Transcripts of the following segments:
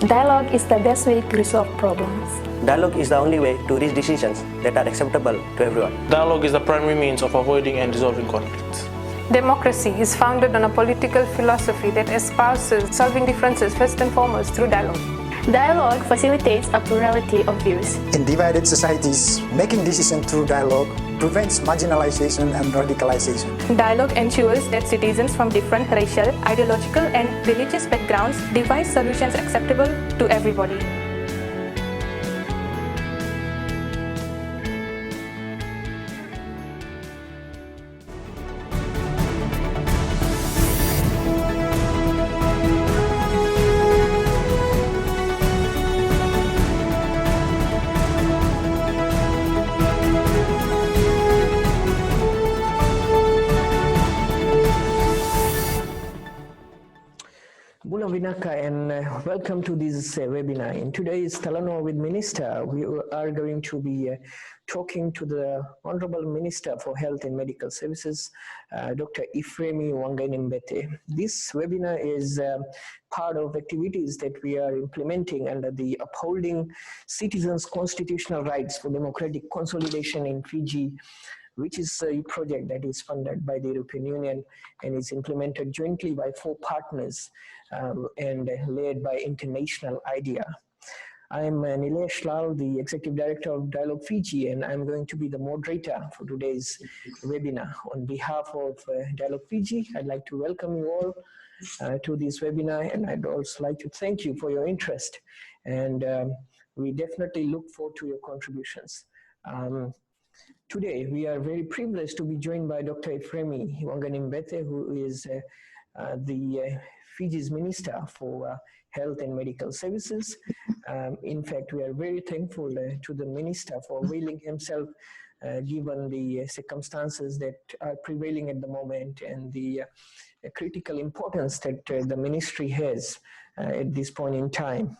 Dialogue is the best way to resolve problems. Dialogue is the only way to reach decisions that are acceptable to everyone. Dialogue is the primary means of avoiding and resolving conflicts. Democracy is founded on a political philosophy that espouses solving differences first and foremost through dialogue. Dialogue facilitates a plurality of views. In divided societies, making decisions through dialogue prevents marginalization and radicalization. Dialogue ensures that citizens from different racial, ideological, and religious backgrounds devise solutions acceptable to everybody. And welcome to this webinar. In today's Talanoa with Minister, we are going to be talking to the Honorable Minister for Health and Medical Services, Dr. Ifereimi Waqainabete. This webinar is part of activities that we are implementing under the Upholding Citizens' Constitutional Rights for Democratic Consolidation in Fiji, which is a project that is funded by the European Union and is implemented jointly by 4 partners and led by International IDEA. I'm Nilesh Lal, the Executive Director of Dialogue Fiji, and I'm going to be the moderator for today's webinar. On behalf of Dialogue Fiji, I'd like to welcome you all to this webinar, and I'd also like to thank you for your interest. And we definitely look forward to your contributions. Today, we are very privileged to be joined by Dr. Ifereimi Waqainabete, who is the Fiji's Minister for Health and Medical Services. In fact, we are very thankful to the Minister for availing himself given the circumstances that are prevailing at the moment and the critical importance that the ministry has at this point in time.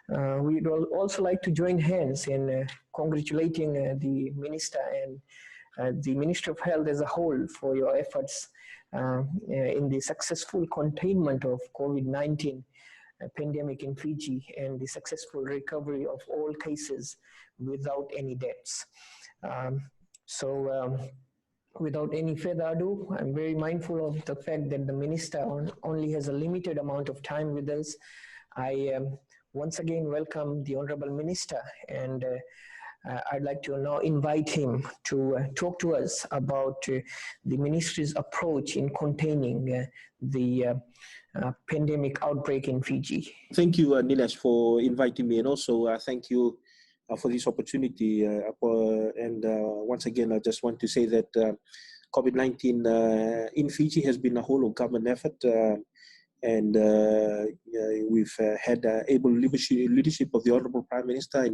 We'd also like to join hands in congratulating the Minister and the Ministry of Health as a whole for your efforts in the successful containment of COVID-19 pandemic in Fiji and the successful recovery of all cases without any deaths. Without any further ado, I'm very mindful of the fact that the Minister only has a limited amount of time with us. I once again welcome the Honorable Minister, and I'd like to now invite him to talk to us about the Ministry's approach in containing the pandemic outbreak in Fiji. Thank you, Nilesh, for inviting me, and also thank you for this opportunity. Once again, I just want to say that COVID-19 in Fiji has been a whole of government effort, and we've had able leadership of the Honorable Prime Minister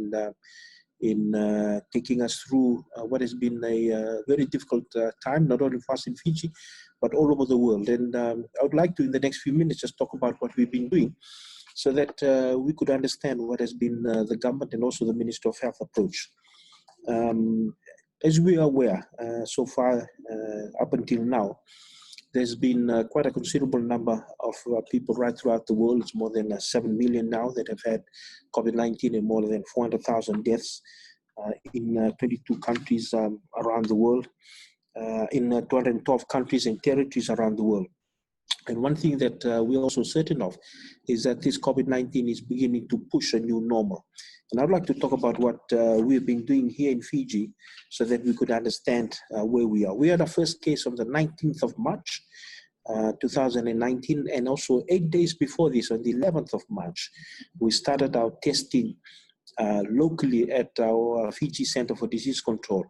in taking us through what has been a very difficult time, not only for us in Fiji, but all over the world. And I would like to, in the next few minutes, just talk about what we've been doing so that we could understand what has been the government and also the Ministry of Health approach. As we are aware, so far, up until now, there's been quite a considerable number of people right throughout the world. It's more than 7 million now that have had COVID-19 and more than 400,000 deaths in 22 countries around the world, in 212 countries and territories around the world. And one thing that we're also certain of is that this COVID-19 is beginning to push a new normal. And I'd like to talk about what we've been doing here in Fiji so that we could understand where we are. We had our first case on the 19th of March, 2019, and also 8 days before this, on the 11th of March, we started our testing locally at our Fiji Center for Disease Control.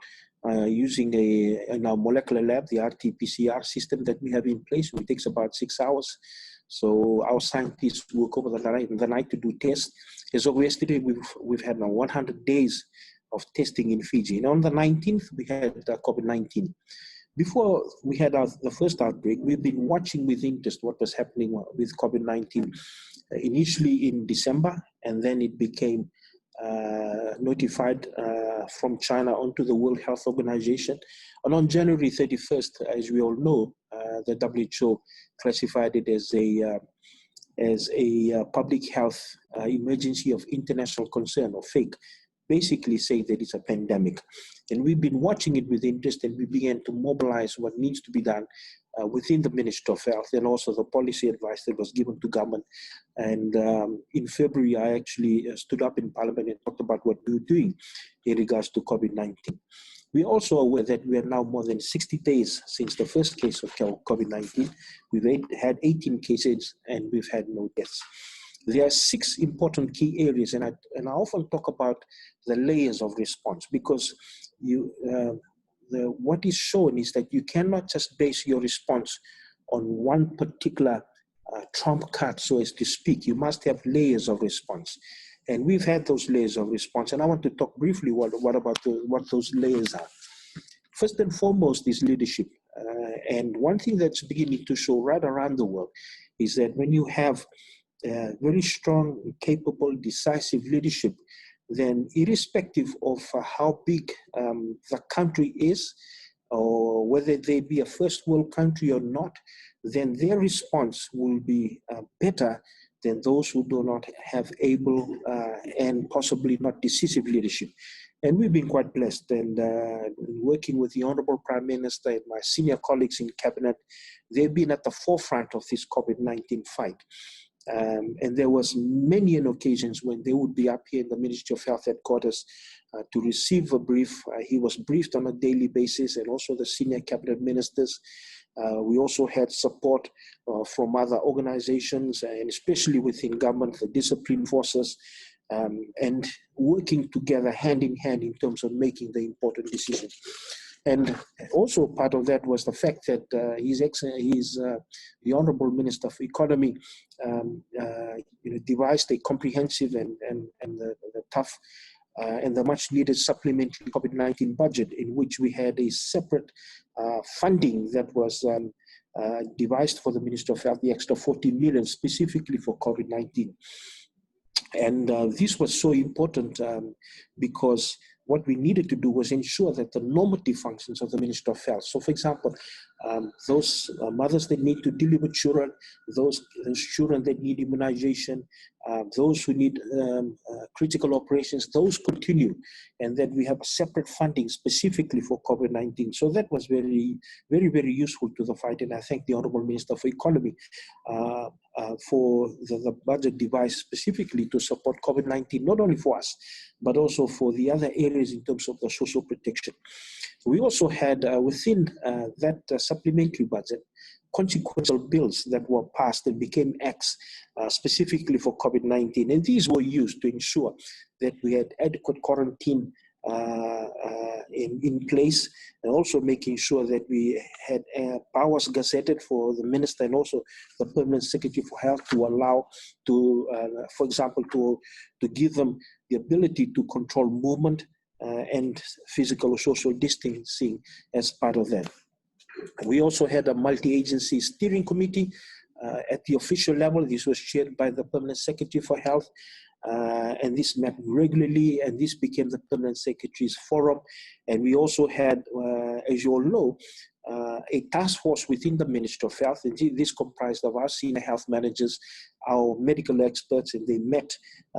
Using in our molecular lab, the RT-PCR system that we have in place, which takes about 6 hours. So our scientists work over the night to do tests. As of yesterday, we've had now 100 days of testing in Fiji. And on the 19th, we had COVID-19. Before we had the first outbreak, we've been watching with interest what was happening with COVID-19, initially in December, and then it became notified from China onto the World Health Organization. And on January 31st, as we all know, the WHO classified it as a as a public health emergency of international concern, or FAKE, basically say that it's a pandemic. And we've been watching it with interest, and we began to mobilize what needs to be done within the Ministry of Health, and also the policy advice that was given to government. And in February, I actually stood up in Parliament and talked about what we were doing in regards to COVID-19. We're also aware that we are now more than 60 days since the first case of COVID-19. We've had 18 cases and we've had no deaths. There are 6 important key areas, and I often talk about the layers of response, because what is shown is that you cannot just base your response on one particular trump card, so as to speak. You must have layers of response. And we've had those layers of response, and I want to talk briefly what those layers are. First and foremost is leadership. And one thing that's beginning to show right around the world is that when you have very strong, capable, decisive leadership, then irrespective of how big the country is, or whether they be a first world country or not, then their response will be better than those who do not have able and possibly not decisive leadership. And we've been quite blessed, and working with the Honorable Prime Minister and my senior colleagues in Cabinet, they've been at the forefront of this COVID-19 fight. And there was many occasions when they would be up here in the Ministry of Health headquarters to receive a brief. He was briefed on a daily basis, and also the senior cabinet ministers. We also had support from other organizations, and especially within government, the discipline forces, and working together hand in hand in terms of making the important decisions. And also part of that was the fact that the Honorable Minister for Economy devised a comprehensive and the tough and the much needed supplementary COVID-19 budget, in which we had a separate funding that was devised for the Ministry of Health, the extra 40 million specifically for COVID-19. And this was so important because what we needed to do was ensure that the normative functions of the Ministry of Health, so for example, those mothers that need to deliver children, those children that need immunization, those who need critical operations, those continue, and that we have separate funding specifically for COVID-19. So that was very, very, very useful to the fight, and I thank the Honourable Minister for Economy for the budget device specifically to support COVID-19, not only for us, but also for the other areas in terms of the social protection. We also had within that supplementary budget consequential bills that were passed and became acts specifically for COVID-19. And these were used to ensure that we had adequate quarantine in place, and also making sure that we had powers gazetted for the minister and also the permanent secretary for health to allow to, for example, to give them the ability to control movement and physical or social distancing as part of that. We also had a multi-agency steering committee at the official level. This was chaired by the permanent secretary for health. And this met regularly, and this became the permanent secretary's forum. And we also had, as you all know, a task force within the Ministry of Health. And this comprised of our senior health managers, our medical experts, and they met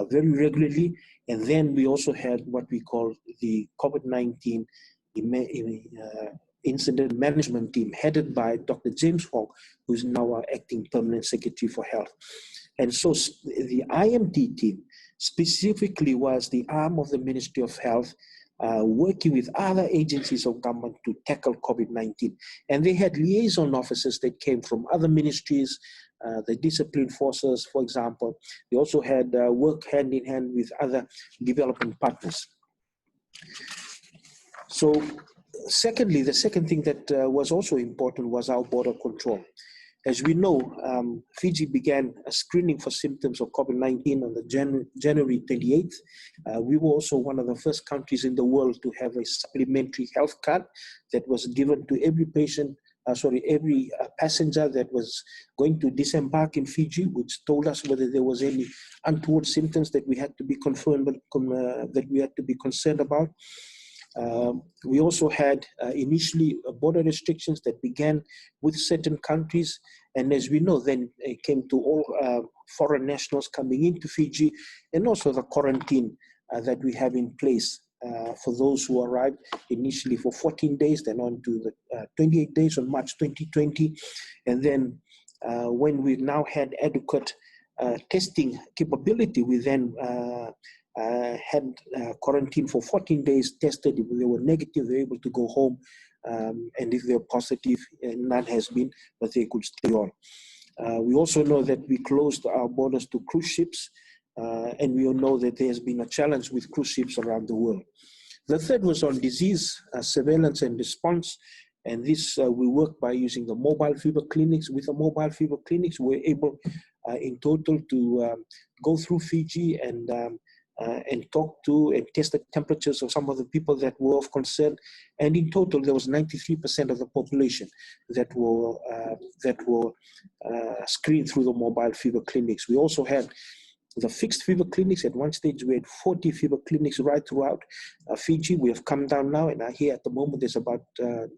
very regularly. And then we also had what we call the COVID-19 incident management team, headed by Dr. James Hong, who's now our acting permanent secretary for health. And so the IMT team specifically was the arm of the Ministry of Health, working with other agencies of government to tackle COVID-19. And they had liaison officers that came from other ministries, the discipline forces, for example. They also had work hand in hand with other development partners. So secondly, the second thing that was also important was our border control. As we know, Fiji began a screening for symptoms of COVID-19 on the January 28th. We were also one of the first countries in the world to have a supplementary health card that was given to every patient, every passenger that was going to disembark in Fiji, which told us whether there was any untoward symptoms that we had to be confirmed, that we had to be concerned about. We also had initially border restrictions that began with certain countries, And as we know, then it came to all foreign nationals coming into Fiji, and also the quarantine that we have in place for those who arrived initially for 14 days, then on to the 28 days on March 2020. And then when we now had adequate testing capability, we then had quarantine for 14 days, tested. If they were negative, they were able to go home. And if they're positive, none has been, but they could stay on. We also know that we closed our borders to cruise ships, and we all know that there has been a challenge with cruise ships around the world. The third was on disease surveillance and response, and this we work by using the mobile fever clinics. With the mobile fever clinics, we're able in total to go through Fiji and talk to and test the temperatures of some of the people that were of concern. And in total, there was 93% of the population that were screened through the mobile fever clinics. We also had the fixed fever clinics. At one stage, we had 40 fever clinics right throughout Fiji. We have come down now, and here at the moment, there's about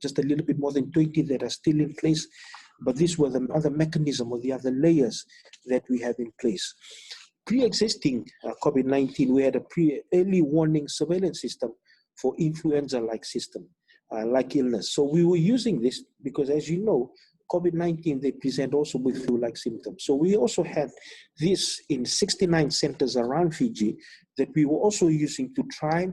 just a little bit more than 20 that are still in place. But these were the other mechanism or the other layers that we have in place. Pre-existing COVID-19, we had a early warning surveillance system for influenza-like system, like illness. So we were using this because, as you know, COVID-19, they present also with flu-like symptoms. So we also had this in 69 centers around Fiji that we were also using to try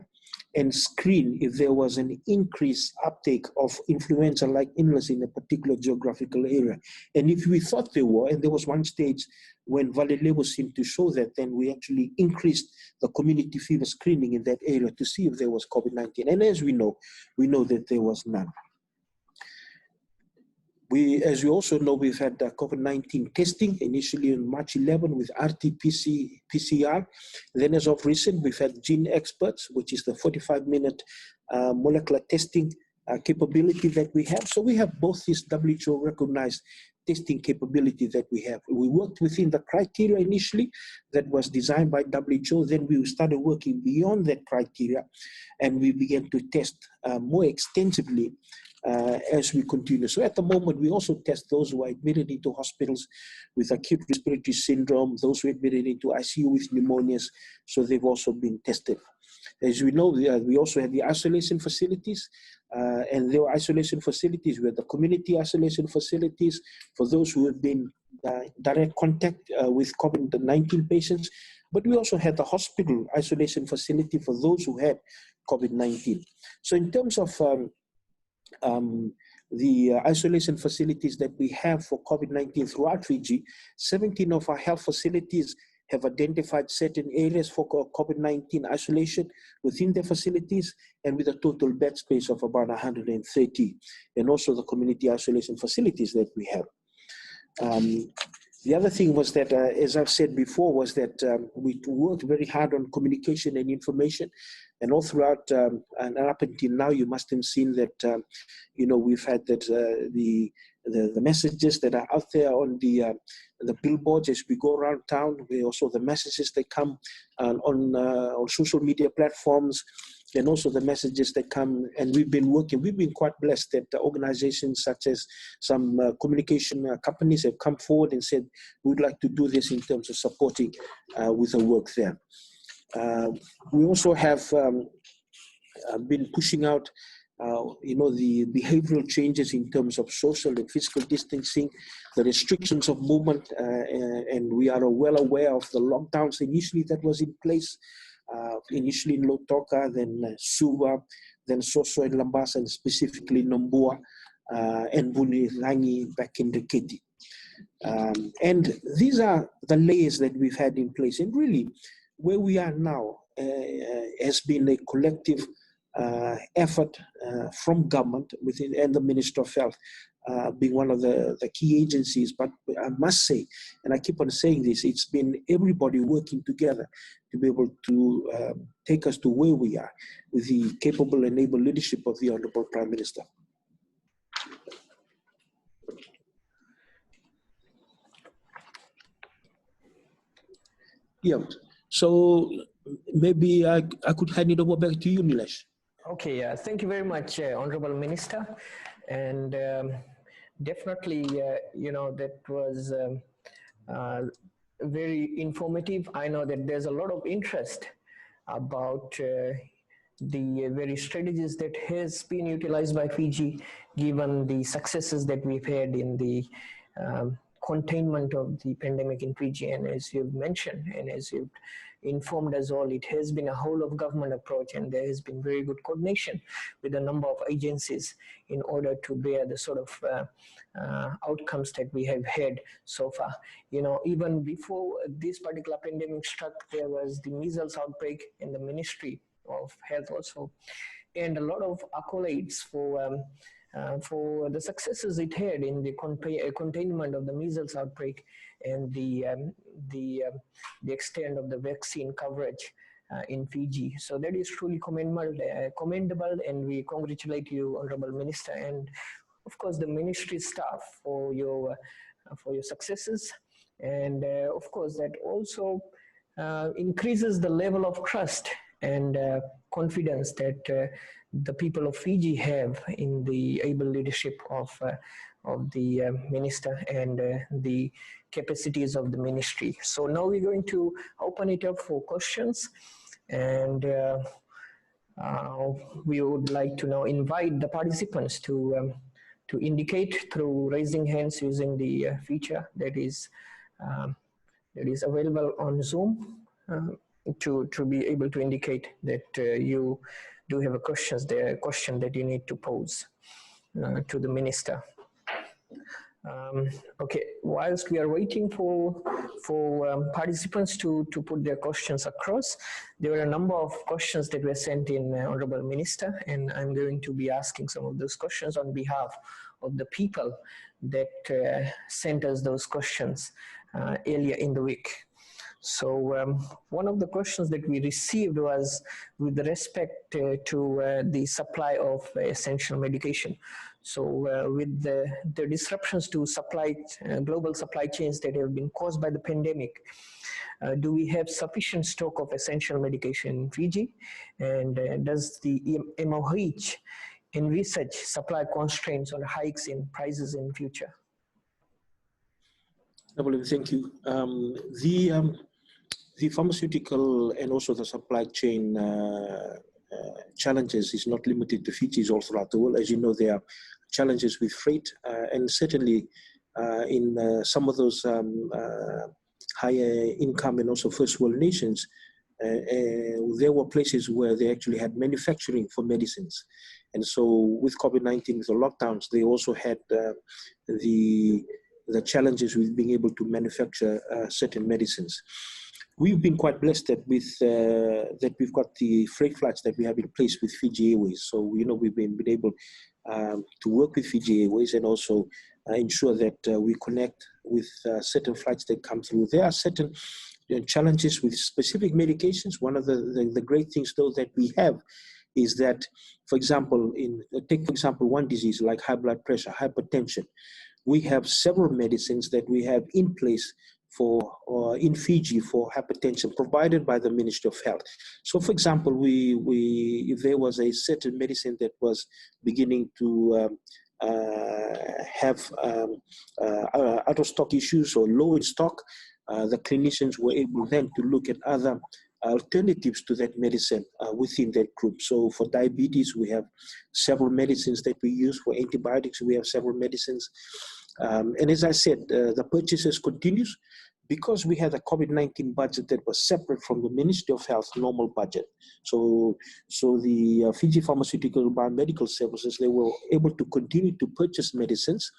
and screen if there was an increased uptake of influenza-like illness in a particular geographical area. And if we thought there were, and there was one stage when Valelevo seemed to show that, then we actually increased the community fever screening in that area to see if there was COVID-19. And as we know that there was none. As we also know, we've had COVID-19 testing initially on March 11 with RT-PCR. Then as of recent, we've had Gene Experts, which is the 45-minute molecular testing capability that we have. So we have both this WHO-recognized testing capability that we have. We worked within the criteria initially that was designed by WHO. Then we started working beyond that criteria, and we began to test more extensively as we continue. So at the moment, we also test those who are admitted into hospitals with acute respiratory syndrome, those who are admitted into ICU with pneumonias, so they've also been tested. As we know, we also have the isolation facilities, and there were isolation facilities. We had the community isolation facilities for those who have been direct contact with COVID-19 patients, but we also had the hospital isolation facility for those who had COVID-19. So in terms of the isolation facilities that we have for COVID-19 throughout Fiji, 17 of our health facilities have identified certain areas for COVID-19 isolation within their facilities, and with a total bed space of about 130, and also the community isolation facilities that we have. The other thing was that, as I've said before, was that we worked very hard on communication and information, and all throughout and up until now, you must have seen that we've had that the messages that are out there on the billboards as we go around town. We also the messages that come on social media platforms, and also the messages that come. And we've been quite blessed that organizations such as some communication companies have come forward and said, we'd like to do this in terms of supporting with the work there. We also have been pushing out the behavioral changes in terms of social and physical distancing, the restrictions of movement, and we are well aware of the lockdowns initially that was in place, initially in Lautoka, then Suva, then Soso and Lambasa, and specifically Nombua and Bunirangi back in Riketi. And these are the layers that we've had in place. And really, where we are now has been a collective effort from government within, and the Minister of Health being one of the key agencies. But I must say, and I keep on saying this, it's been everybody working together to be able to take us to where we are with the capable and able leadership of the Honorable Prime Minister. Yeah, so maybe I could hand it over back to you, Nilesh. Okay, thank you very much, Honorable Minister. And definitely, that was very informative. I know that there's a lot of interest about the very strategies that has been utilized by Fiji, given the successes that we've had in the containment of the pandemic in Fiji. And as you've mentioned, and as you've informed us all, it has been a whole of government approach, and there has been very good coordination with a number of agencies in order to bear the sort of outcomes that we have had so far. Even before this particular pandemic struck, there was the measles outbreak in the Ministry of Health also, and a lot of accolades for the successes it had in the containment of the measles outbreak and the extent of the vaccine coverage in Fiji. So that is truly commendable, and we congratulate you, Honorable Minister, and of course the ministry staff for your successes. And of course that also increases the level of trust and confidence that the people of Fiji have in the able leadership of the minister and the capacities of the ministry. So now we're going to open it up for questions, and we would like to now invite the participants to indicate through raising hands using the feature that is available on Zoom, to be able to indicate that you do have a question that you need to pose to the minister. Okay, whilst we are waiting for participants to put their questions across, there were a number of questions that were sent in, Honorable Minister, and I'm going to be asking some of those questions on behalf of the people that sent us those questions earlier in the week. So one of the questions that we received was with respect to the supply of essential medication. So with the disruptions to global supply chains that have been caused by the pandemic, do we have sufficient stock of essential medication in Fiji? And does the MOH envisage supply constraints or hikes in prices in future? Thank you. The pharmaceutical and also the supply chain challenges is not limited to Fiji, it's all throughout the world. As you know, there are challenges with freight, and certainly in some of those higher income and also first world nations, there were places where they actually had manufacturing for medicines. And so with COVID-19, with the lockdowns, they also had the challenges with being able to manufacture certain medicines. We've been quite blessed that we've got the freight flights that we have in place with Fiji Airways. So we've been able to work with Fiji Airways and also ensure that we connect with certain flights that come through. There are certain challenges with specific medications. One of the great things though that we have is that, for example, take for example one disease like high blood pressure, hypertension. We have several medicines that we have in place in Fiji for hypertension, provided by the Ministry of Health. So, for example, if there was a certain medicine that was beginning to have out of stock issues or low in stock, the clinicians were able then to look at other alternatives to that medicine within that group. So for diabetes, we have several medicines that we use. For antibiotics, we have several medicines. And as I said, the purchases continues because we had a COVID-19 budget that was separate from the Ministry of Health normal budget. So the Fiji Pharmaceutical Biomedical Services, they were able to continue to purchase medicines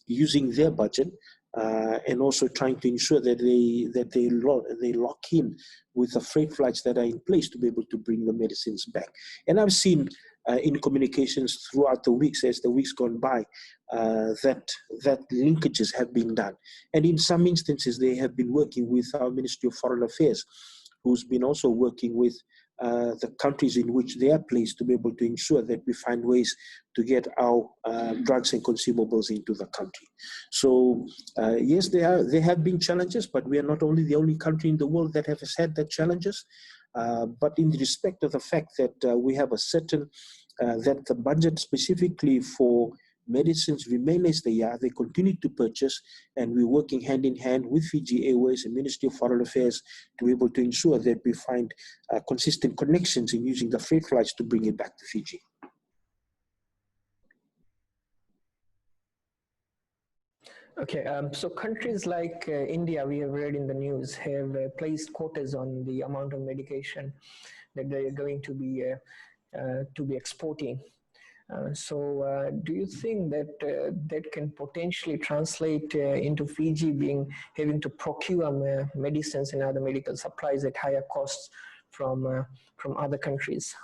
using their budget, and also trying to ensure that they lock in with the freight flights that are in place to be able to bring the medicines back. And I've seen in communications throughout the weeks, as the weeks gone by, that linkages have been done. And in some instances, they have been working with our Ministry of Foreign Affairs, who's been also working with the countries in which they are placed to be able to ensure that we find ways to get our drugs and consumables into the country. So yes, there have been challenges, but we are not only the only country in the world that has had that challenges, but in respect of the fact that we have a certain, that the budget specifically for medicines remain as they are. They continue to purchase, and we're working hand in hand with Fiji Airways and Ministry of Foreign Affairs to be able to ensure that we find consistent connections in using the freight flights to bring it back to Fiji. Okay, so countries like India, we have read in the news, have placed quotas on the amount of medication that they are going to be exporting. So do you think that that can potentially translate into Fiji having to procure medicines and other medical supplies at higher costs from other countries?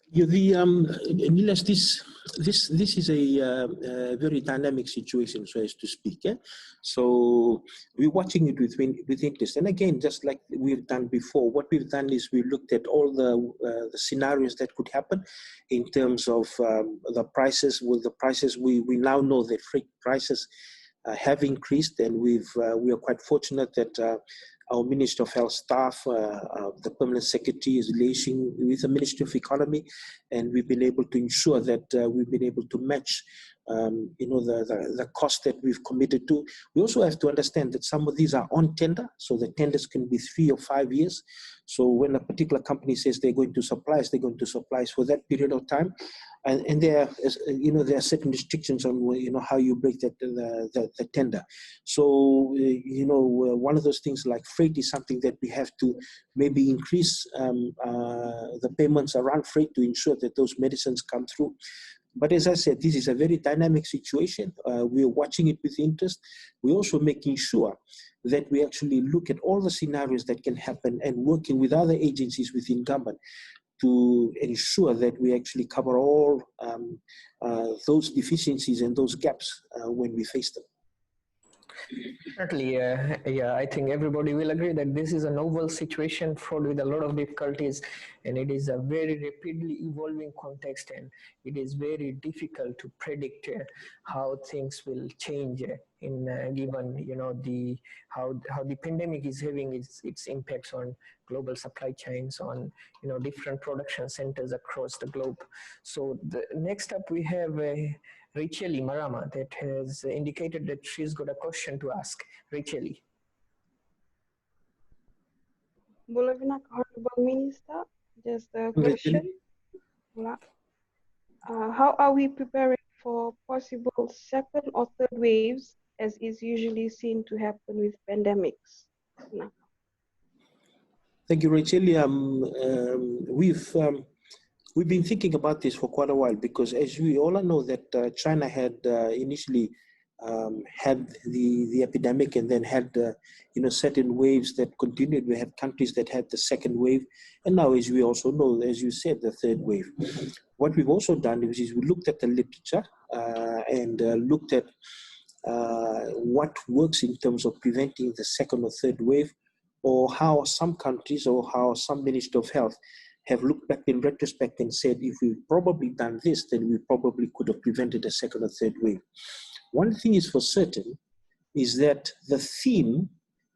Yeah, Nilesh, this is a very dynamic situation, so as to speak. So we're watching it with interest. And again, just like we've done before, what we've done is we looked at all the scenarios that could happen in terms of the prices. With the prices, we now know that freight prices have increased, and we are quite fortunate that our Minister of Health staff, the Permanent Secretary, is liaising with the Ministry of Economy, and we've been able to ensure that we've been able to match, the cost that we've committed to. We also have to understand that some of these are on tender, so the tenders can be 3 or 5 years. So when a particular company says they're going to supply us, they're going to supply us for that period of time. And there are certain restrictions on how you break the tender. So one of those things like freight is something that we have to maybe increase the payments around freight to ensure that those medicines come through. But as I said, this is a very dynamic situation. We're watching it with interest. We're also making sure that we actually look at all the scenarios that can happen and working with other agencies within government to ensure that we actually cover all those deficiencies and those gaps when we face them. Certainly, I think everybody will agree that this is a novel situation fraught with a lot of difficulties, and it is a very rapidly evolving context, and it is very difficult to predict how things will change in given how the pandemic is having its impacts on global supply chains, on different production centers across the globe. So next up we have Racheli Marama that has indicated that she's got a question to ask. Racheli. Honorable Minister, just a question. How are we preparing for possible second or third waves, as is usually seen to happen with pandemics? Thank you, Racheli. We've been thinking about this for quite a while, because as we all know that China had initially had the epidemic, and then had certain waves that continued. We had countries that had the second wave, and now, as we also know, as you said, the third wave. What we've also done is we looked at the literature and looked at what works in terms of preventing the second or third wave, or how some countries or how some Ministry of Health have looked back in retrospect and said, if we've probably done this, then we probably could have prevented a second or third wave. One thing is for certain, is that the theme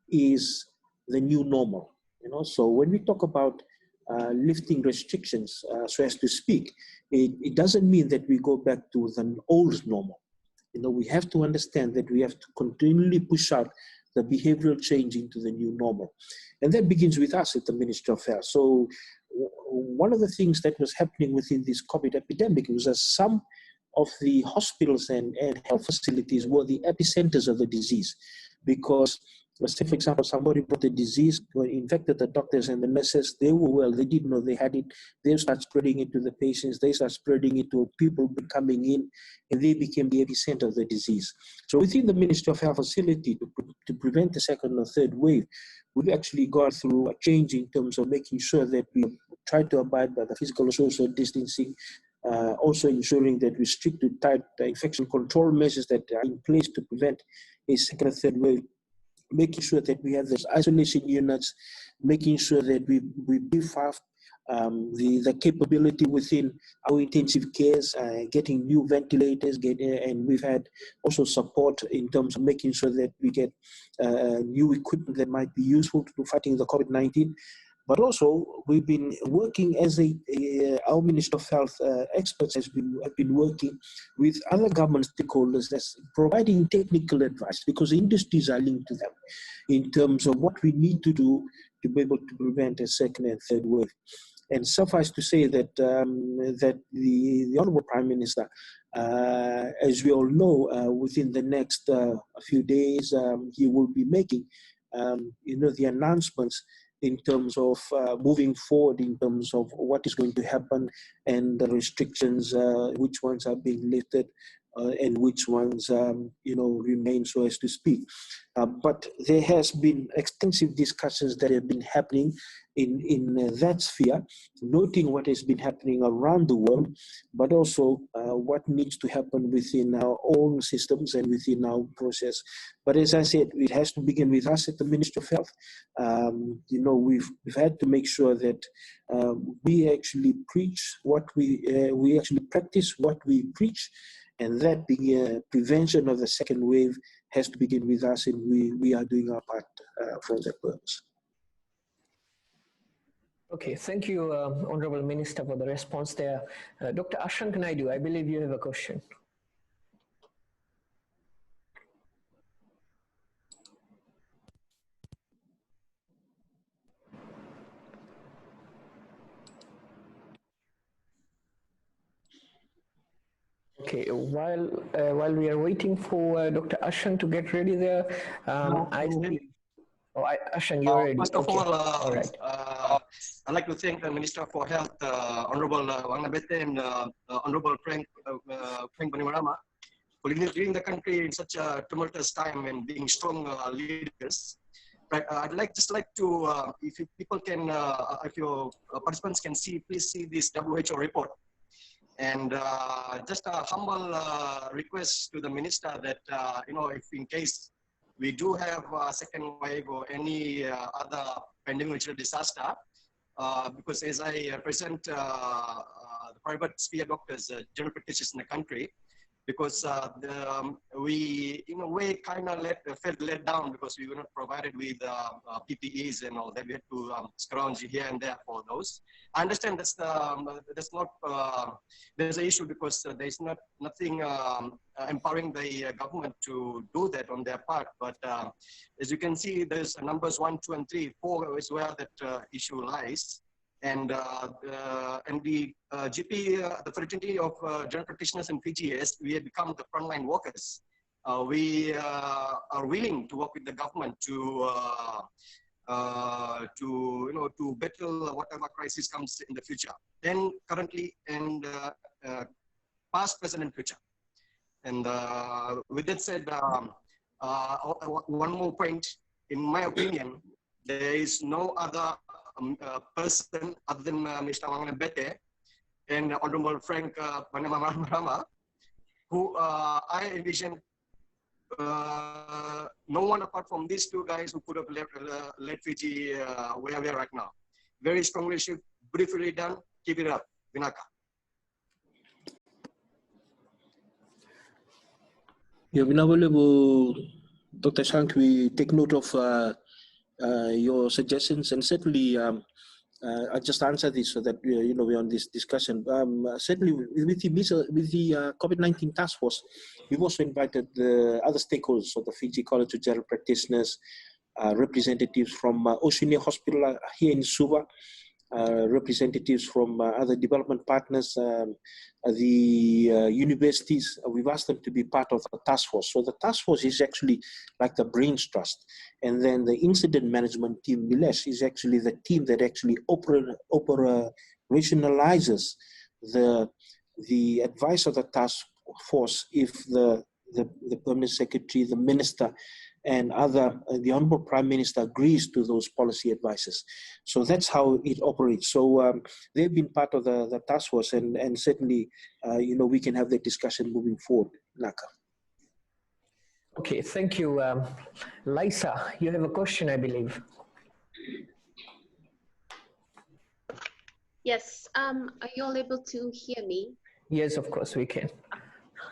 is the new normal. So when we talk about lifting restrictions, so as to speak, it doesn't mean that we go back to the old normal. We have to understand that we have to continually push out the behavioral change into the new normal. And that begins with us at the Ministry of Health. So one of the things that was happening within this COVID epidemic was that some of the hospitals and health facilities were the epicenters of the disease, because let's say, for example, somebody brought the disease, infected the doctors and the nurses, they were well, they didn't know they had it, they start spreading it to the patients, they start spreading it to people coming in, and they became the epicenter of the disease. So within the Ministry of Health facility, to prevent the second or third wave, we've actually gone through a change in terms of making sure that we try to abide by the physical and social distancing, also ensuring that we stick to tight infection control measures that are in place to prevent a second or third wave, making sure that we have those isolation units, making sure that we beef up the capability within our intensive cares, getting new ventilators, and we've had also support in terms of making sure that we get new equipment that might be useful to fighting the COVID-19. But also, we've been working as our Minister of Health experts have been working with other government stakeholders as providing technical advice, because industries are linked to them in terms of what we need to do to be able to prevent a second and third wave. And suffice to say that that the Honourable Prime Minister, as we all know, within the next few days, he will be making, the announcements in terms of moving forward, in terms of what is going to happen and the restrictions, which ones are being lifted and which ones, remain, so as to speak. But there has been extensive discussions that have been happening in that sphere, noting what has been happening around the world, but also what needs to happen within our own systems and within our process. But as I said, it has to begin with us at the Ministry of Health. We've had to make sure that we actually preach what we actually practice what we preach, and that the prevention of the second wave has to begin with us, and we are doing our part for that purpose. Okay, thank you, Honorable Minister, for the response there. Dr. Ashank Naidu, I believe you have a question. Okay, while we are waiting for Dr. Ashank to get ready there, Ashank, you're ready. First of okay. all, right. I'd like to thank the Minister for Health, Honorable Waqainabete, and Honorable Frank Bainimarama for leading the country in such a tumultuous time and being strong leaders. Right, I'd just like to, if people can, if your participants can see, please see this WHO report. And just a humble request to the Minister that, if in case we do have a second wave or any other pending natural disaster, because as I represent the private sphere doctors, general practitioners in the country, because we, in a way, kind of felt let down because we were not provided with PPEs and all that. We had to scrounge here and there for those. I understand there's an issue because there's nothing empowering the government to do that on their part. But as you can see, there's numbers 1, 2, and 3, 4 is where that issue lies. And the GP, the fraternity of general practitioners in Fiji, we have become the frontline workers. We are willing to work with the government to battle whatever crisis comes in the future, then currently and past, present, and future. And with that said, one more point. In my opinion, there is no other person other than Mr. Waqainabete and Honorable Frank Bainimarama, who I envision no one apart from these two guys who could have led Fiji where we are right now. Very strong leadership, briefly done. Keep it up, Vinaka. Yeah, Dr. Ashank, we take note of your suggestions, and certainly I just answer this so that we're on this discussion. Certainly, with the COVID-19 task force, we've also invited the other stakeholders, so the Fiji College of General Practitioners, representatives from Oceania Hospital here in Suva, representatives from other development partners, the universities. We've asked them to be part of the task force. So the task force is actually like the brains trust. And then the incident management team, Milesh, is actually the team that actually operationalizes the advice of the task force if the permanent secretary, the minister, and the Honorable Prime Minister agrees to those policy advices. So that's how it operates. So they've been part of the task force, and certainly, we can have that discussion moving forward. Naka. Okay, thank you. Lisa, you have a question, I believe. Yes, are you all able to hear me? Yes, of course we can.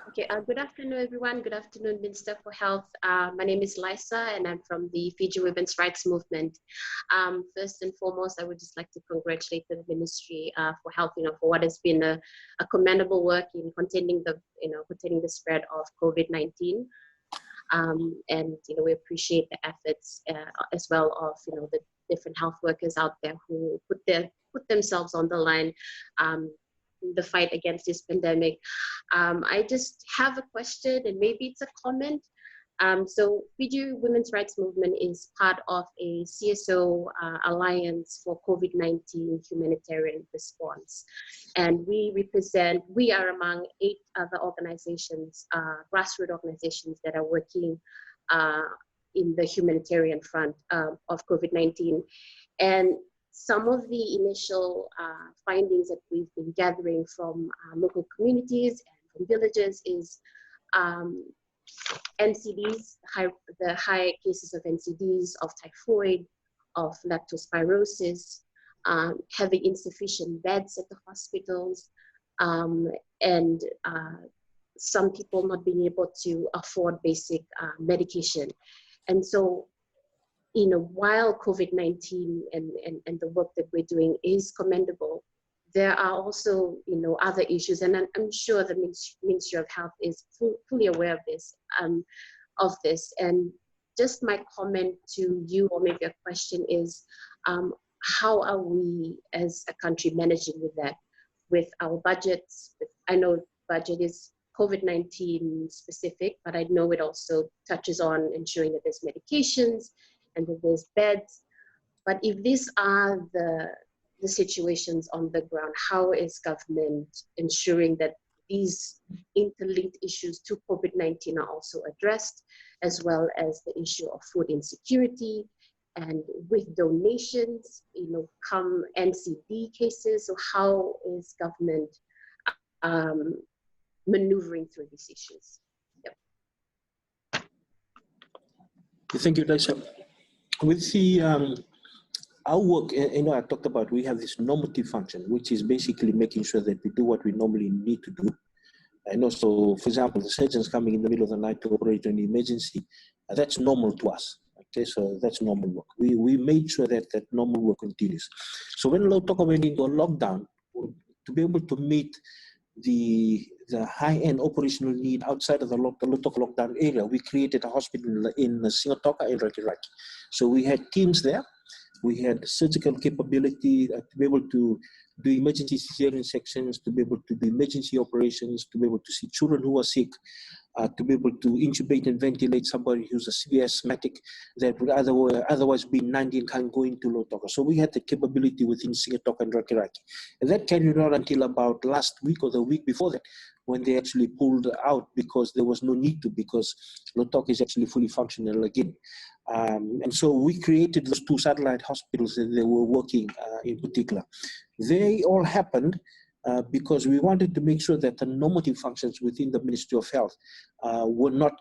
Okay, good afternoon, everyone. Good afternoon, Minister for Health. My name is Lisa, and I'm from the Fiji Women's Rights Movement. First and foremost, I would just like to congratulate the Ministry for Health, for what has been a commendable work in containing the spread of COVID-19. And we appreciate the efforts as well of the different health workers out there who put themselves on the line. The fight against this pandemic. I just have a question, and maybe it's a comment. So Fiji Women's Rights Movement is part of a CSO Alliance for COVID-19 Humanitarian Response. And we are among 8 other organizations, grassroots organizations that are working in the humanitarian front of COVID-19. And some of the initial findings that we've been gathering from local communities and from villages is NCDs, the high cases of NCDs, of typhoid, of leptospirosis, having insufficient beds at the hospitals, and some people not being able to afford basic medication. And so, while COVID-19 and the work that we're doing is commendable, there are also, other issues, and I'm sure the Ministry of Health is fully aware of this. And just my comment to you, or maybe a question, is how are we as a country managing with that, with our budgets? I know budget is COVID-19 specific, but I know it also touches on ensuring that there's medications and that there's beds. But if these are the situations on the ground, how is government ensuring that these interlinked issues to COVID-19 are also addressed, as well as the issue of food insecurity, and with donations, come NCD cases? So how is government maneuvering through these issues? Yep. Thank you, Lisa. With the our work, I talked about, we have this normative function, which is basically making sure that we do what we normally need to do. And also, for example, the surgeons coming in the middle of the night to operate an emergency, that's normal to us. Okay, so that's normal work. We made sure that that normal work continues. So when Lotoko went into a lockdown, to be able to meet the high-end operational need outside of the Lotoko lockdown area, we created a hospital in Singatoka and Rakiraki. So we had teams there. We had surgical capability to be able to do emergency cesarean sections, to be able to do emergency operations, to be able to see children who are sick, to be able to intubate and ventilate somebody who's a severe asthmatic that would otherwise be 90 and can't go into Lotoko. So we had the capability within Singatoka and Rakiraki. And that carried on until about last week or the week before that, when they actually pulled out because there was no need to, because Lotoko is actually fully functional again. And so we created those 2 satellite hospitals that they were working in particular. They all happened because we wanted to make sure that the normative functions within the Ministry of Health were not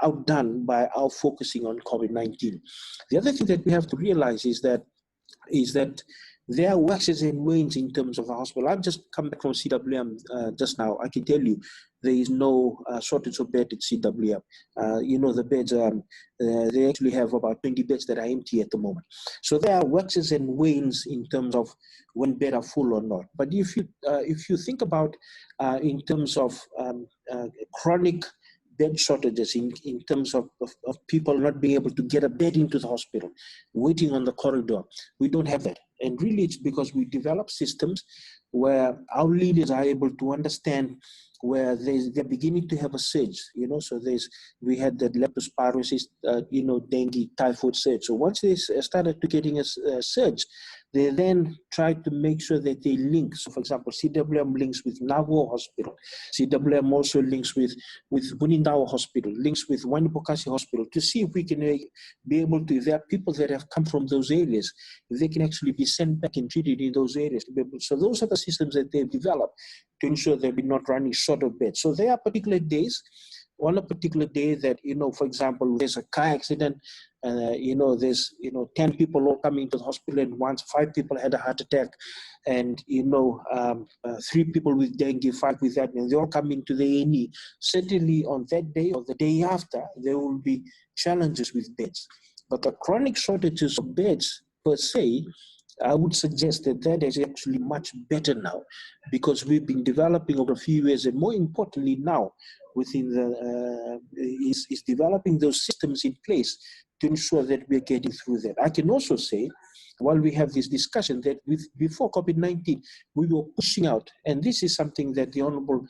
outdone by our focusing on COVID-19. The other thing that we have to realize is that there are waxes and wanes in terms of the hospital. I've just come back from CWM just now. I can tell you there is no shortage of beds at CWM. The beds, they actually have about 20 beds that are empty at the moment. So there are waxes and wanes in terms of when beds are full or not. But if you think about in terms of chronic bed shortages, in terms of people not being able to get a bed into the hospital, waiting on the corridor, we don't have that. And really it's because we develop systems where our leaders are able to understand where they're beginning to have a surge, so we had that leptospirosis, dengue, typhoid surge. So once they started to getting a surge, they then tried to make sure that they link. So for example, CWM links with Navo Hospital. CWM also links with Bunindawa Hospital, links with Wanipokasi Hospital, to see if we can be able to, if there are people that have come from those areas, if they can actually be sent back and treated in those areas. So those are the systems that they've developed to ensure that we're not running short of beds. So there are particular days on a particular day that, for example, there's a car accident, there's, 10 people all coming to the hospital at once, 5 people had a heart attack, and, 3 people with dengue, 5 with that, and they all come into the A&E. Certainly on that day or the day after, there will be challenges with beds. But the chronic shortages of beds per se, I would suggest that is actually much better now, because we've been developing over a few years, and more importantly now, within the is developing those systems in place to ensure that we're getting through that. I can also say, while we have this discussion, that before COVID-19, we were pushing out, and this is something that the Honorable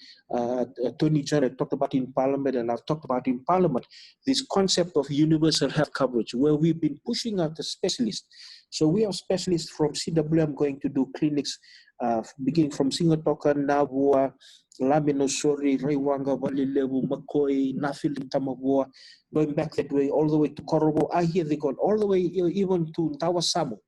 Attorney General talked about in Parliament, and I've talked about in Parliament, this concept of universal health coverage, where we've been pushing out the specialists. So we have specialists from CWM going to do clinics, beginning from Singatoka, Nabua, Laminosori, Raiwanga, Valilevu, Makoi, Nafili, Tamabua, going back that way, all the way to Korobo. I hear they gone all the way even to Tawasamu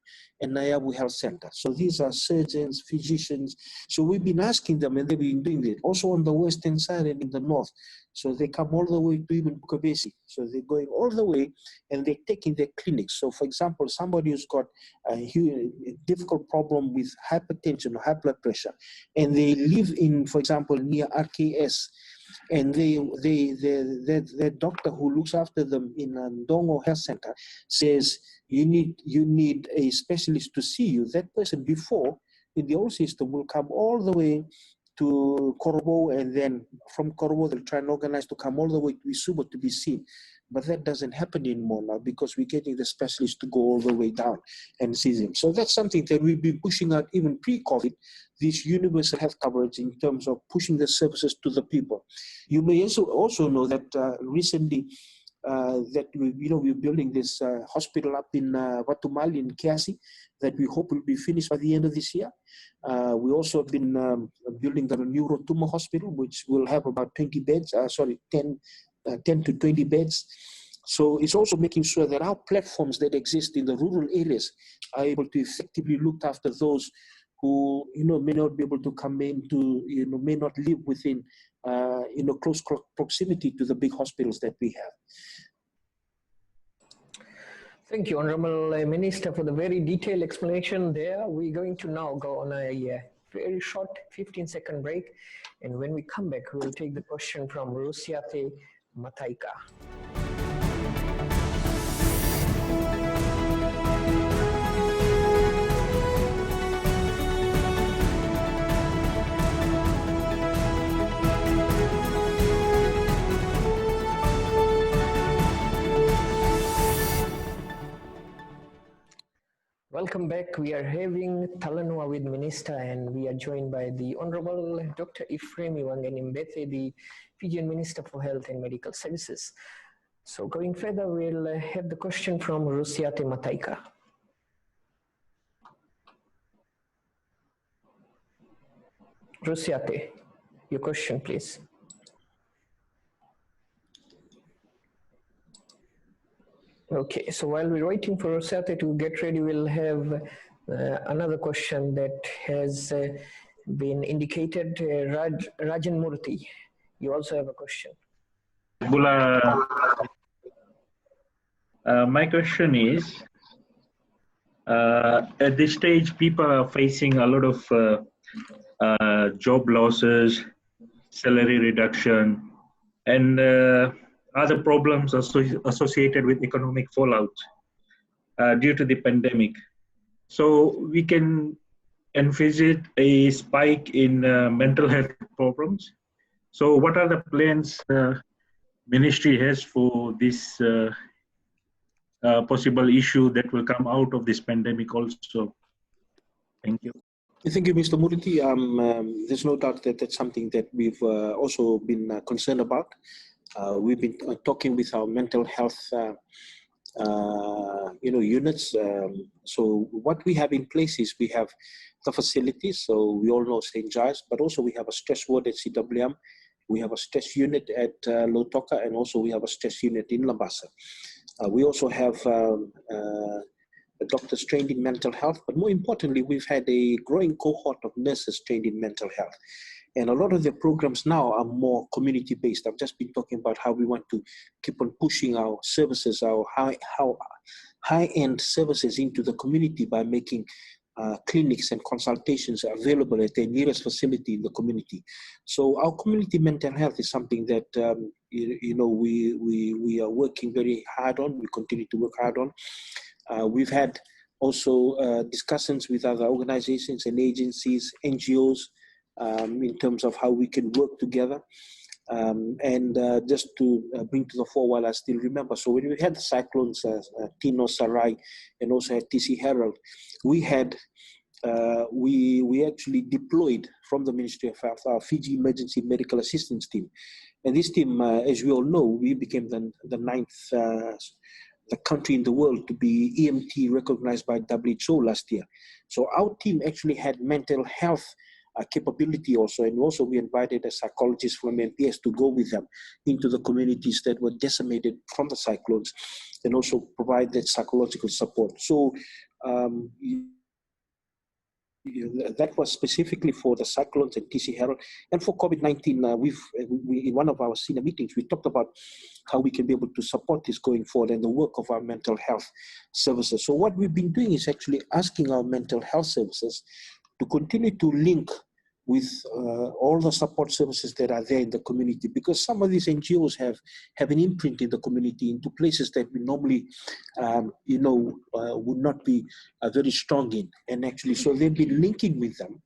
and Nayabu Health Center. So these are surgeons, physicians. So we've been asking them, and they've been doing it. Also on the western side and in the north. So they come all the way to even Bukabesi. So they're going all the way, and they're taking their clinics. So for example, somebody who's got a difficult problem with hypertension or high blood pressure, and they live in, for example, near RKS, and the doctor who looks after them in Ndongo Health Center says, you need a specialist to see you. That person before, in the old system, will come all the way to Korobo, and then from Korobo they'll try and organize to come all the way to Isubo to be seen. But that doesn't happen anymore now, because we're getting the specialists to go all the way down and see them. So that's something that we've been pushing out even pre-COVID, this universal health coverage in terms of pushing the services to the people. You may also know that recently that we're building this hospital up in Watumali in Kiasi that we hope will be finished by the end of this year. We also have been building the new Rotuma Hospital, which will have about 10 to 20 beds. So it's also making sure that our platforms that exist in the rural areas are able to effectively look after those who may not be able to come into, may not live within close proximity to the big hospitals that we have. Thank you, Honorable Minister, for the very detailed explanation there. We're going to now go on a very short 15-second break, and when we come back, we'll take the question from Rusiate Mataika. Welcome back. We are having Talanoa with Minister, and we are joined by the Honorable Dr. Ifereimi Waqainabete, the Fijian Minister for Health and Medical Services. So going further, we'll have the question from Rusiate Mataika. Rusiate, your question, please. Okay, so while we're waiting for Rusiate to get ready, we'll have another question that has been indicated. Rajan Murti, you also have a question. My question is, at this stage, people are facing a lot of job losses, salary reduction, and other problems associated with economic fallout due to the pandemic. So we can envisage a spike in mental health problems. So what are the plans the ministry has for this possible issue that will come out of this pandemic also? Thank you. Thank you, Mr. Murti. There's no doubt that that's something that we've also been concerned about. We've been talking with our mental health units. So what we have in place is we have the facilities. So we all know St. Giles, but also we have a stress ward at CWM. We have a stress unit at Lautoka, and also we have a stress unit in Labasa. We also have doctors trained in mental health, but more importantly, we've had a growing cohort of nurses trained in mental health. And a lot of the programs now are more community-based. I've just been talking about how we want to keep on pushing our services, our high-end services into the community by making clinics and consultations available at the nearest facility in the community. So our community mental health is something that we are working very hard on. We continue to work hard on. We've had also discussions with other organizations and agencies, NGOs, in terms of how we can work together. Just to bring to the fore while I still remember, so when we had the cyclones, Tino, Sarai, and also had TC Herald, we had we actually deployed from the Ministry of Health our Fiji Emergency Medical Assistance Team, and this team, as we all know, we became the ninth the country in the world to be EMT recognized by WHO last year. So our team actually had mental health capability also, and also we invited a psychologist from MPS to go with them into the communities that were decimated from the cyclones and also provide that psychological support. So that was specifically for the cyclones and TC Herald. And for COVID-19, we in one of our senior meetings, we talked about how we can be able to support this going forward and the work of our mental health services. So what we've been doing is actually asking our mental health services to continue to link with all the support services that are there in the community, because some of these NGOs have an imprint in the community into places that we normally, would not be very strong in. And actually, so they've been linking with them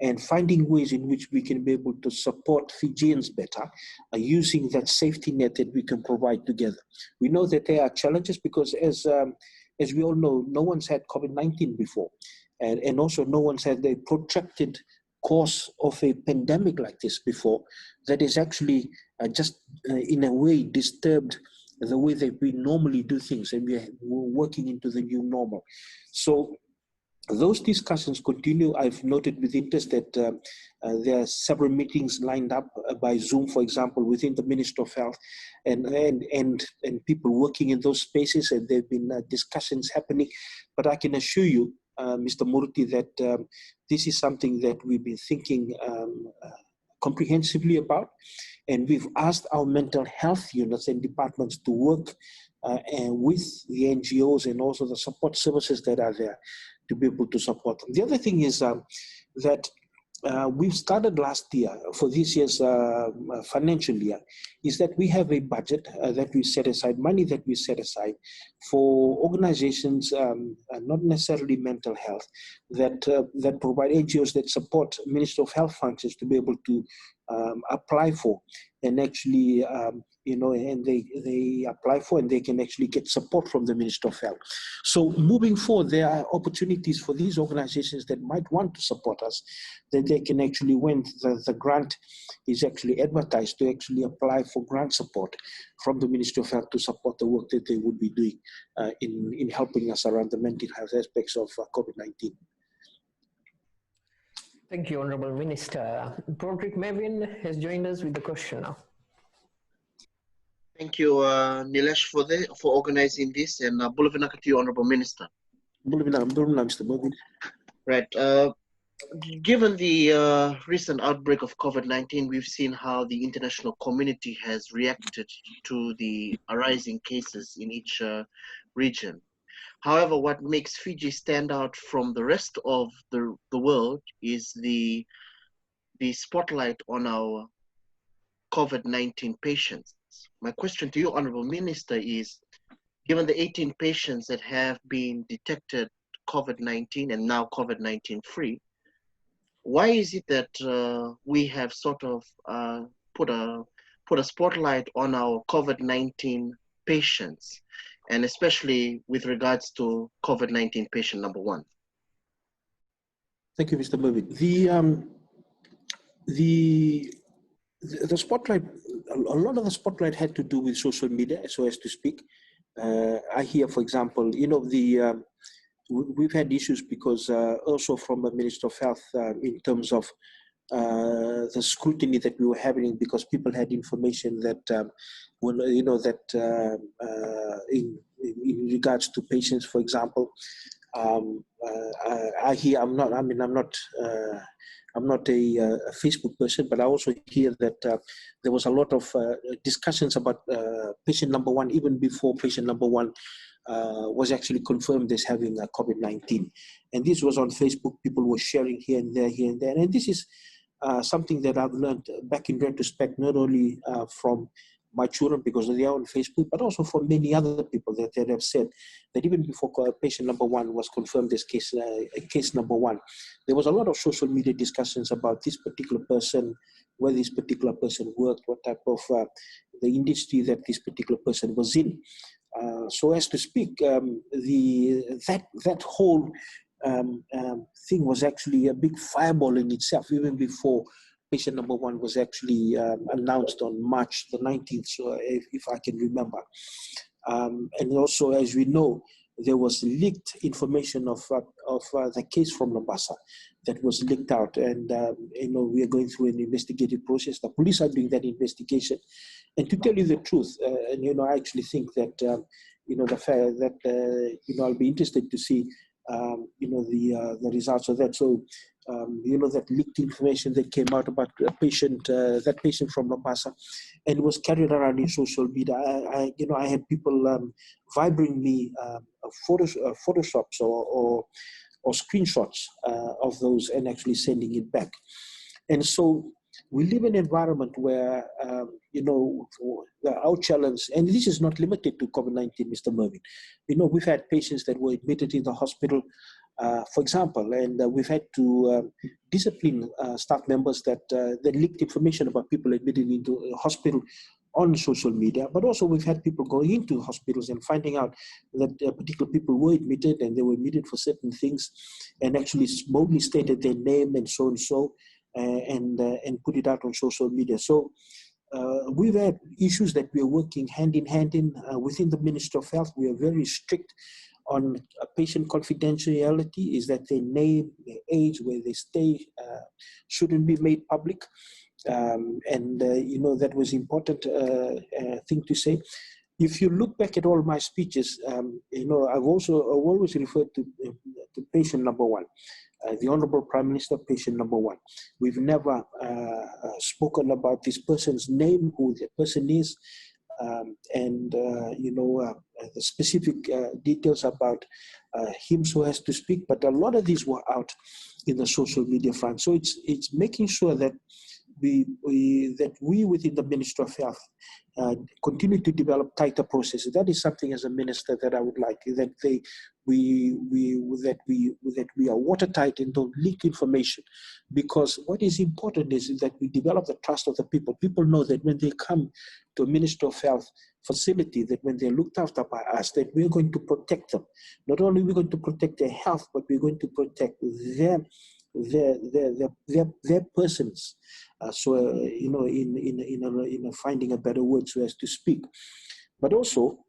and finding ways in which we can be able to support Fijians better using that safety net that we can provide together. We know that there are challenges because as we all know, no one's had COVID-19 before. And also no one's had a protracted course of a pandemic like this before that is actually just in a way disturbed the way that we normally do things, and we're working into the new normal. So those discussions continue. I've noted with interest that there are several meetings lined up by Zoom, for example, within the Ministry of Health, and people working in those spaces, and there have been discussions happening. But I can assure you, Mr. Murti, that this is something that we've been thinking comprehensively about, and we've asked our mental health units and departments to work with the NGOs and also the support services that are there to be able to support them. The other thing is that we've started last year for this year's financial year is that we have a budget that we set aside, money that we set aside for organizations, not necessarily mental health, that provide NGOs that support Ministry of Health functions to be able to apply for and actually, and they apply for and they can actually get support from the Ministry of Health. So moving forward, there are opportunities for these organizations that might want to support us, that they can actually, when the grant is actually advertised, to actually apply for grant support from the Ministry of Health to support the work that they would be doing in helping us around the mental health aspects of COVID-19. Thank you, Honorable Minister. Broderick Mervyn has joined us with the question now. Thank you, Nilesh, for organizing this, and Bulavinaka to you, Honorable Minister. Mr. Mervyn. Right. Given the recent outbreak of COVID-19, we've seen how the international community has reacted to the arising cases in each region. However, what makes Fiji stand out from the rest of the world is the spotlight on our COVID-19 patients. My question to you, Honorable Minister, is given the 18 patients that have been detected COVID-19 and now COVID-19 free, why is it that we have sort of put a spotlight on our COVID-19 patients, and especially with regards to COVID-19 patient number 1? Thank you, Mr. Mervyn. The spotlight, a lot of the spotlight had to do with social media, so as to speak. I hear, for example, we've had issues because also from the Minister of Health in terms of the scrutiny that we were having, because people had information that, in regards to patients, for example, I'm not I'm not a Facebook person, but I also hear that there was a lot of discussions about patient number one, even before patient number one was actually confirmed as having COVID-19. And this was on Facebook. People were sharing here and there, And this is something that I've learned back in retrospect, not only from my children because they are on Facebook, but also for many other people that have said that even before patient number one was confirmed as case number one, there was a lot of social media discussions about this particular person, where this particular person worked, what type of the industry that this particular person was in. So as to speak, that whole thing was actually a big fireball in itself, even before patient number one was actually announced on March the 19th, so if I can remember. And also, as we know, there was leaked information of the case from Mombasa that was leaked out, and we are going through an investigative process. The police are doing that investigation, and to tell you the truth, I actually think that the fact that I'll be interested to see the results of that. So that leaked information that came out about a patient, that patient from Mombasa, and it was carried around in social media. I had people vibrating me photoshops or screenshots of those and actually sending it back. And so we live in an environment where, our challenge, and this is not limited to COVID-19, Mr. Mervyn. We've had patients that were admitted in the hospital, for example, and we've had to discipline staff members that leaked information about people admitted into a hospital on social media, but also we've had people going into hospitals and finding out that particular people were admitted and they were admitted for certain things and actually boldly stated their name and so and so. And put it out on social media. So we've had issues that we are working hand in hand within the Ministry of Health. We are very strict on patient confidentiality, is that their name, their age, where they stay shouldn't be made public. That was important thing to say. If you look back at all my speeches, I've always referred to patient number one. The Honorable Prime Minister, patient number one. We've never spoken about this person's name, who the person is, the specific details about him so as to speak. But a lot of these were out in the social media front. So it's making sure that we within the Ministry of Health continue to develop tighter processes. That is something as a minister that I would like, that we are watertight and don't leak information, because what is important is that we develop the trust of the people. People know that when they come to a Ministry of Health facility, that when they're looked after by us, that we're going to protect them. Not only are we going to protect their health, but we're going to protect their persons. In finding a better word so as to speak. But also,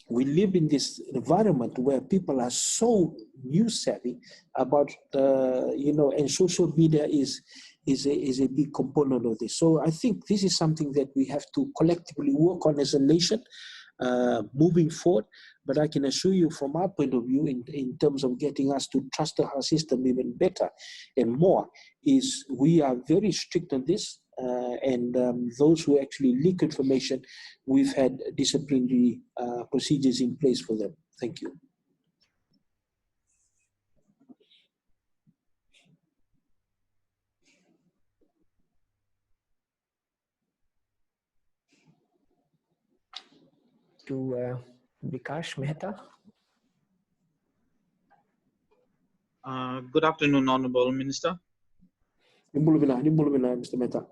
we live in this environment where people are so news savvy about, and social media is a big component of this. So I think this is something that we have to collectively work on as a nation moving forward. But I can assure you from our point of view, in terms of getting us to trust our system even better and more, is we are very strict on this. Those who actually leak information, we've had disciplinary procedures in place for them. Thank you. To Vikash Mehta. Good afternoon, Honorable Minister. Mr. Mehta.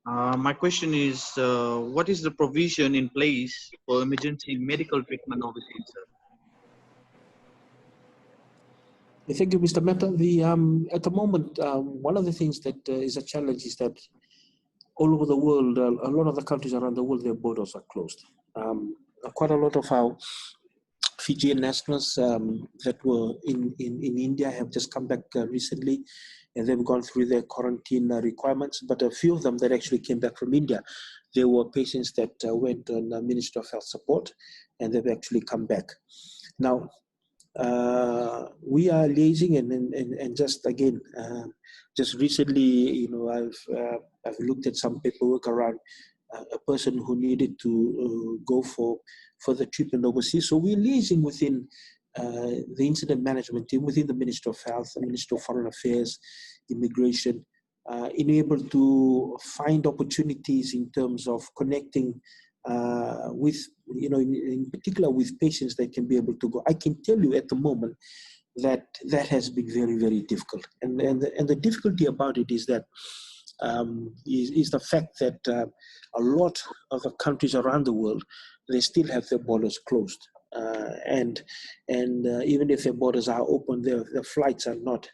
My question is, what is the provision in place for emergency medical treatment overseas, sir? Thank you, Mr. Mehta. At the moment, one of the things that is a challenge is that all over the world, a lot of the countries around the world, their borders are closed. Quite a lot of our Fijian nationals that were in India have just come back recently, and they've gone through their quarantine requirements. But a few of them that actually came back from India, they were patients that went on Ministry of Health support, and they've actually come back. Now, we are liaising and just again, just recently, I've looked at some paperwork around a person who needed to go for further treatment overseas. So we're liaising within the incident management team, within the Ministry of Health, the Ministry of Foreign Affairs, Immigration, in able to find opportunities in terms of connecting with, in particular with patients that can be able to go. I can tell you at the moment that has been very, very difficult. And the difficulty about it is that is the fact that a lot of the countries around the world, they still have their borders closed. And even if their borders are open, their flights are not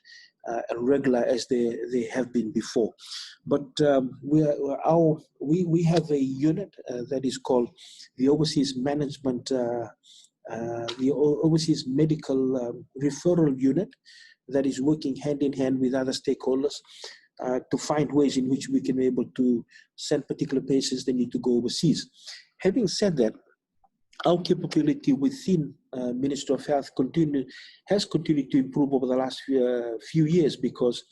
regular as they have been before. But we have a unit that is called the Overseas Management, the Overseas Medical Referral Unit, that is working hand in hand with other stakeholders to find ways in which we can be able to send particular patients that need to go overseas. Having said that, our capability within Ministry of Health has continued to improve over the last few years because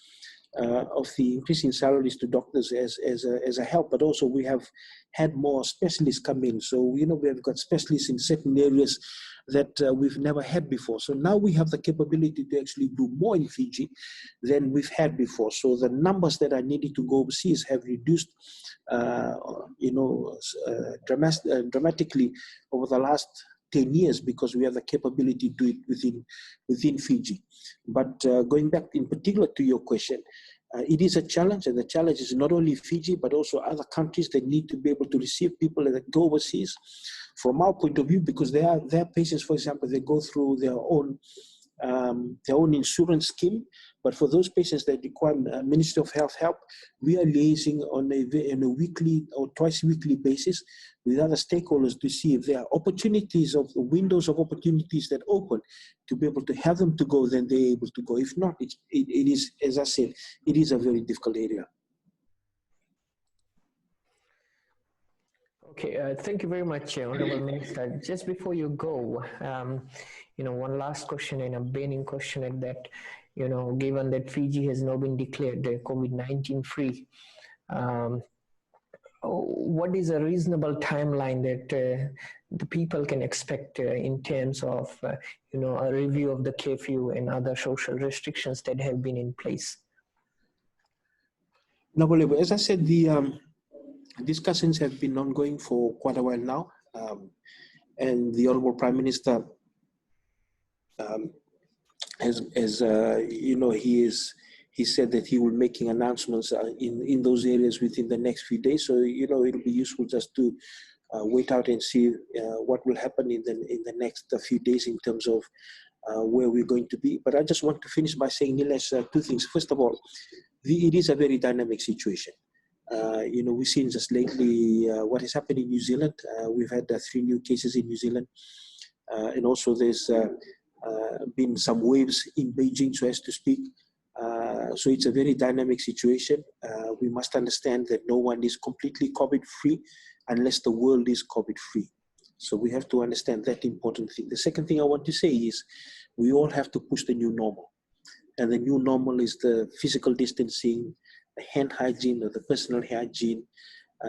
of the increasing salaries to doctors as a help, but also we have had more specialists come in. So, we have got specialists in certain areas that we've never had before. So now we have the capability to actually do more in Fiji than we've had before. So the numbers that are needed to go overseas have reduced, dramatically over the last 10 years because we have the capability to do it within Fiji. But going back in particular to your question, it is a challenge, and the challenge is not only Fiji, but also other countries that need to be able to receive people that go overseas. From our point of view, because there are patients, for example, they go through their own insurance scheme, but for those patients that require Ministry of Health help, we are liaising on a weekly or twice weekly basis with other stakeholders to see if there are opportunities of windows of opportunities that open to be able to have them to go, then they're able to go. If not, it is, as I said, it is a very difficult area. Okay, thank you very much, Honorable Minister. Just before you go, one last question and a burning question at that, given that Fiji has now been declared COVID-19 free, what is a reasonable timeline that the people can expect in terms of, a review of the curfew and other social restrictions that have been in place? No, as I said, the discussions have been ongoing for quite a while now, and the Honorable Prime Minister he said that he will be making announcements in those areas within the next few days. So it'll be useful just to wait out and see what will happen in the next few days in terms of where we're going to be. But I just want to finish by saying, Nilesh, two things. First of all, it is a very dynamic situation. We've seen just lately what has happened in New Zealand. We've had 3 new cases in New Zealand. And also there's been some waves in Beijing, so as to speak. So it's a very dynamic situation. We must understand that no one is completely COVID-free unless the world is COVID-free. So we have to understand that important thing. The second thing I want to say is we all have to push the new normal. And the new normal is the physical distancing, the hand hygiene or the personal hygiene,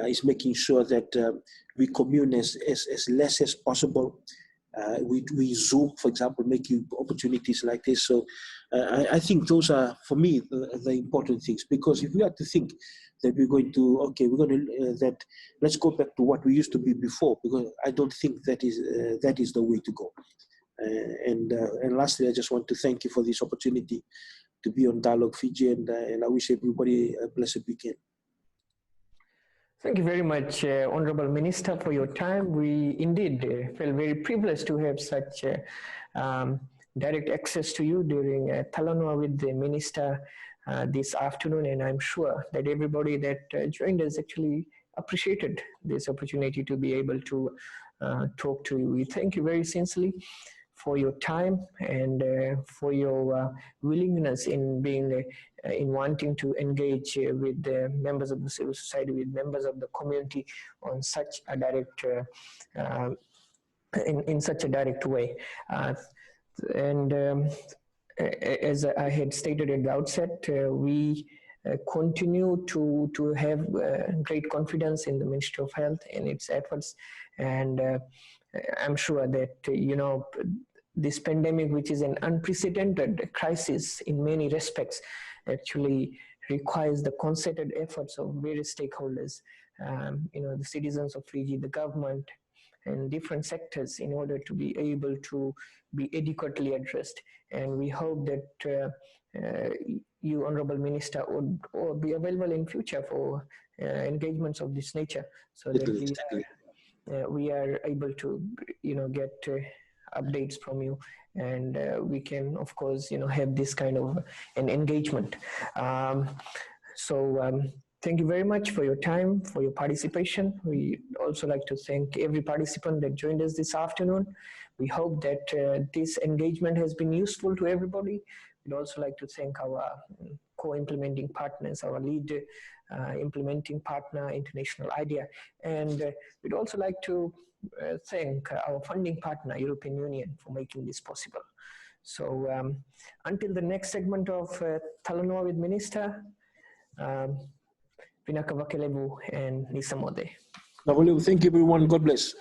is making sure that we commune as less as possible. We Zoom, for example, making opportunities like this. So I think those are, for me, the important things. Because if we are to think that we're going to, let's go back to what we used to be before, because I don't think that is the way to go. And lastly, I just want to thank you for this opportunity to be on Dialogue Fiji, and I wish everybody a blessed weekend. Thank you very much, Honorable Minister, for your time. We indeed feel very privileged to have such direct access to you during Talanoa with the Minister this afternoon, and I'm sure that everybody that joined us actually appreciated this opportunity to be able to talk to you. We thank you very sincerely for your time and for your willingness in being in wanting to engage with the members of the civil society, with members of the community on such a direct in such a direct way. And as I had stated at the outset, we continue to have great confidence in the Ministry of Health and its efforts. And I'm sure that, this pandemic, which is an unprecedented crisis in many respects, actually requires the concerted efforts of various stakeholders, the citizens of Fiji, the government, and different sectors in order to be able to be adequately addressed. And we hope that you, Honorable Minister, would be available in future for engagements of this nature, so that we are able to, get updates from you, and we can, of course, have this kind of an engagement. Thank you very much for your time, for your participation. We also like to thank every participant that joined us this afternoon. We hope that this engagement has been useful to everybody. We'd also like to thank our co-implementing partners, our lead implementing partner, International IDEA. And we'd also like to thank our funding partner, European Union, for making this possible. So until the next segment of Talanoa with Minister, Pinaka Vakelebu and Nisa Mode. Thank you, everyone. God bless.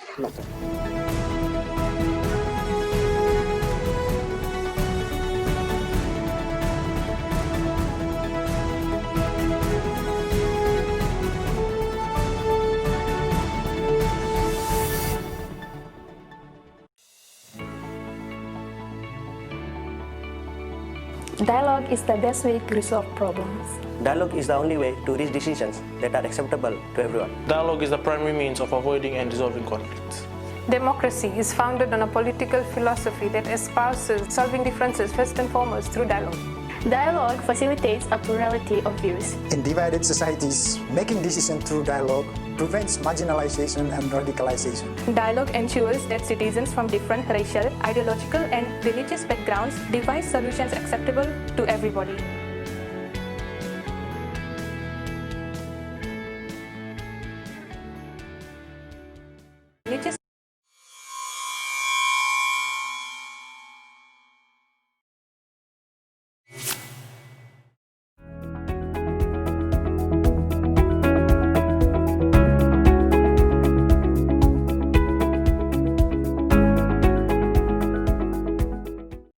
Dialogue is the best way to resolve problems. Dialogue is the only way to reach decisions that are acceptable to everyone. Dialogue is the primary means of avoiding and resolving conflicts. Democracy is founded on a political philosophy that espouses solving differences first and foremost through dialogue. Dialogue facilitates a plurality of views. In divided societies, making decisions through dialogue prevents marginalization and radicalization. Dialogue ensures that citizens from different racial, ideological, and religious backgrounds devise solutions acceptable to everybody. Religious